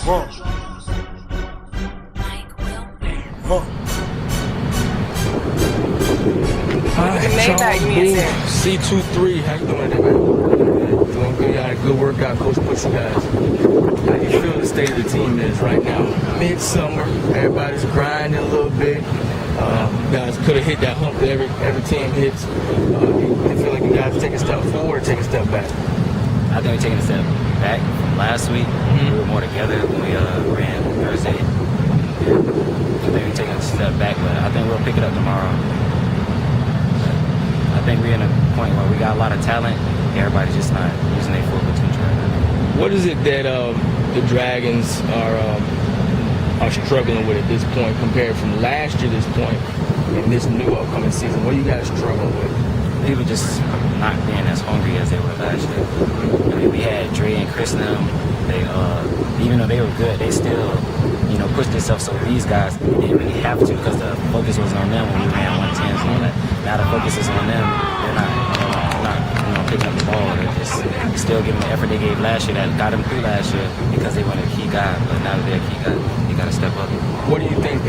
Huh. Huh. Name that you mean to C23, how you doing today, man? Doing good. You had a good workout, Coach Push, you guys. How you feel the state of the team is right now? Midsummer, everybody's grinding a little bit. You guys could have hit that hump that every team hits. You feel like you guys take a step forward or take a step back? I think we're taking a step back from last week. We were more together when we ran Thursday. I think we're taking a step back, but I think we'll pick it up tomorrow. I think we're in a point where we got a lot of talent. Everybody's just not using their full potential right now. What is it that the Dragons are struggling with at this point compared from last year to this point in this new upcoming season? What are you guys struggling with? They were just not being as hungry as they were last year. I mean, we had Dre and Chris and them. They, even though they were good, they still, pushed themselves. So these guys didn't really have to because the focus was on them when we ran 110s and all that. Now the focus is on them. They're not picking up the ball. They're just still giving the effort they gave last year that got them through last year because they weren't a key guy. But now that they're a key guy, they got to step up. What do you think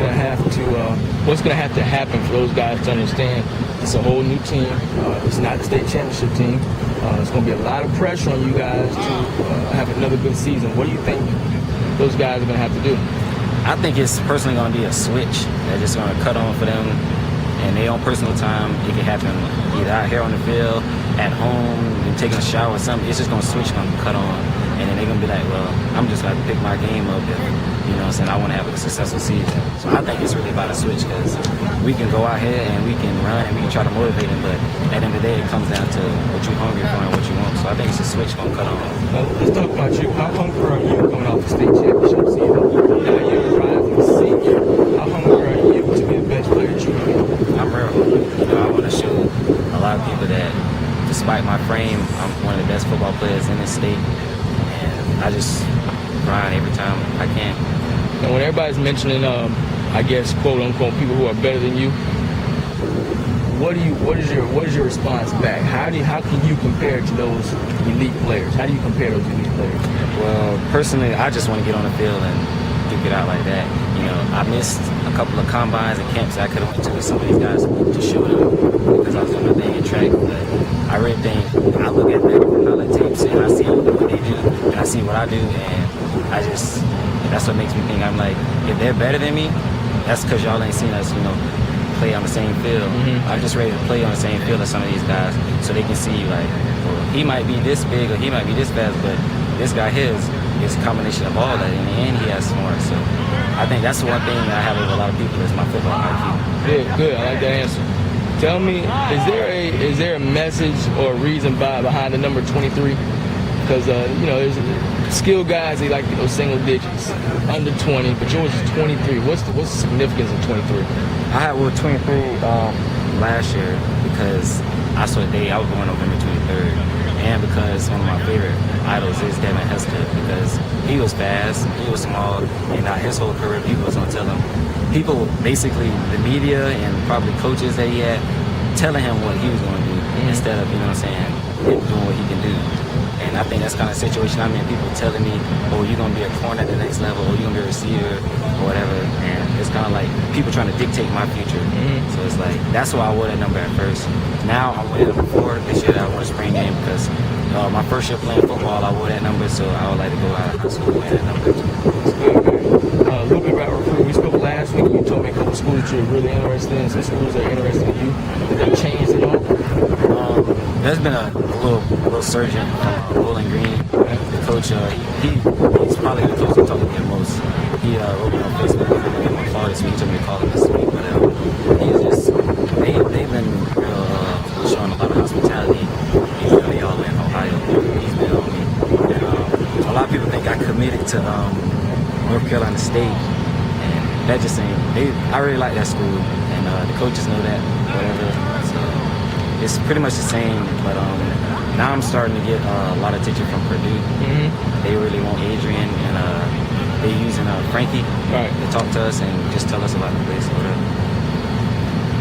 what's going to have to happen for those guys to understand it's a whole new team? It's not the state championship team. It's going to be a lot of pressure on you guys to have another good season. What do you think those guys are going to have to do? I think it's personally going to be a switch that's just going to cut on for them. And their own personal time, it can happen either out here on the field, at home, and taking a shower or something. It's just going to switch, going to cut on. And then they're going to be like, well, I'm just going to pick my game up if, I want to have a successful season. So I think it's really about a switch because we can go out here and we can run and we can try to motivate them, but at the end of the day, it comes down to what you're hungry for and what you want. So I think it's a switch going to cut on. Let's talk about you. How hungry are you coming off the state championship season? Now you're a rising senior. How hungry are you to be the best player that you can be? I'm real hungry. I want to show a lot of people that despite my frame, I'm one of the best football players in this state. And I just grind every time I can. And when everybody's mentioning, I guess, quote unquote, people who are better than you, what is your response back? How can you compare to those elite players? How do you compare those elite players? Well, personally, I just want to get on the field and duke it out like that. I missed a couple of combines and camps that I could have went to with some of these guys to show them because I was doing my thing in track. But I really think I look at the highlight tapes and I see what they do and I see what I do, and that's what makes me think I'm like, if they're better than me, that's because y'all ain't seen us, play on the same field. I'm just ready to play on the same field as some of these guys so they can see like, well, he might be this big or he might be this fast, but this guy here is a combination of all that, and in the end he has smart. So I think that's the one thing that I have with a lot of people is my football IQ. Good. I like that answer. Tell me, is there a message or a reason behind the number 23? Because there's skilled guys, they like those single digits, under 20, but yours is 23. What's the significance of 23? I had 23 last year because I saw a day I was born November 23rd, and because one of my favorite idols is Devin Hester because he was fast, he was small, and his whole career people was gonna tell him, people basically the media and probably coaches that he had telling him what he was gonna do instead of him doing what he can do. And I think that's kind of the situation I'm in. People telling me, oh, you're going to be a corner at the next level, or you're going to be a receiver, or whatever. And it's kind of like people trying to dictate my future. So it's like, that's why I wore that number at first. Now I'm wearing number 4. This year I wore a spring game because my first year playing football, I wore that number. So I would like to go out of high school wearing that number. A little bit about recruiting. We spoke last week. You told me a couple schools that you're really interested in. Some schools that are interested in you. Did that change at all? There's been a little surgeon from Bowling Green. The coach, he's probably the coach that talked to me the most. He wrote me on Facebook. I'm my father this week. He told me to call him this week. But they've been showing a lot of hospitality. He's really all in Ohio. He's been on me. And, a lot of people think I committed to North Carolina State, and that just ain't. I really like that school, and the coaches know that. Whatever. So it's pretty much the same, but now I'm starting to get a lot of attention from Purdue. They really want Adrian, and they're using Frankie to talk to us and just tell us about the place.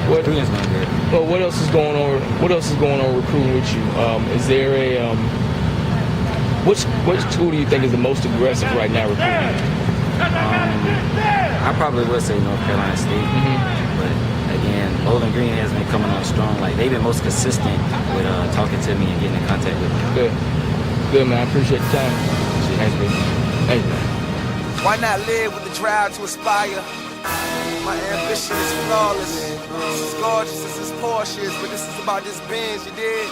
Recruiting's going good. Well, what else is going on? What else is going on recruiting with you? Is there a which school do you think is the most aggressive right now recruiting? I probably would say North Carolina State, but again, Bowling Green has been coming on strong. Like they've been most consistent with talking to me and getting in contact with me. Good. Good, man. I appreciate the time. Thanks, baby. Thanks, man. Why not live with the drive to aspire? My ambition is flawless. It's as gorgeous as this Porsche is, but this is about this Benz, you dig?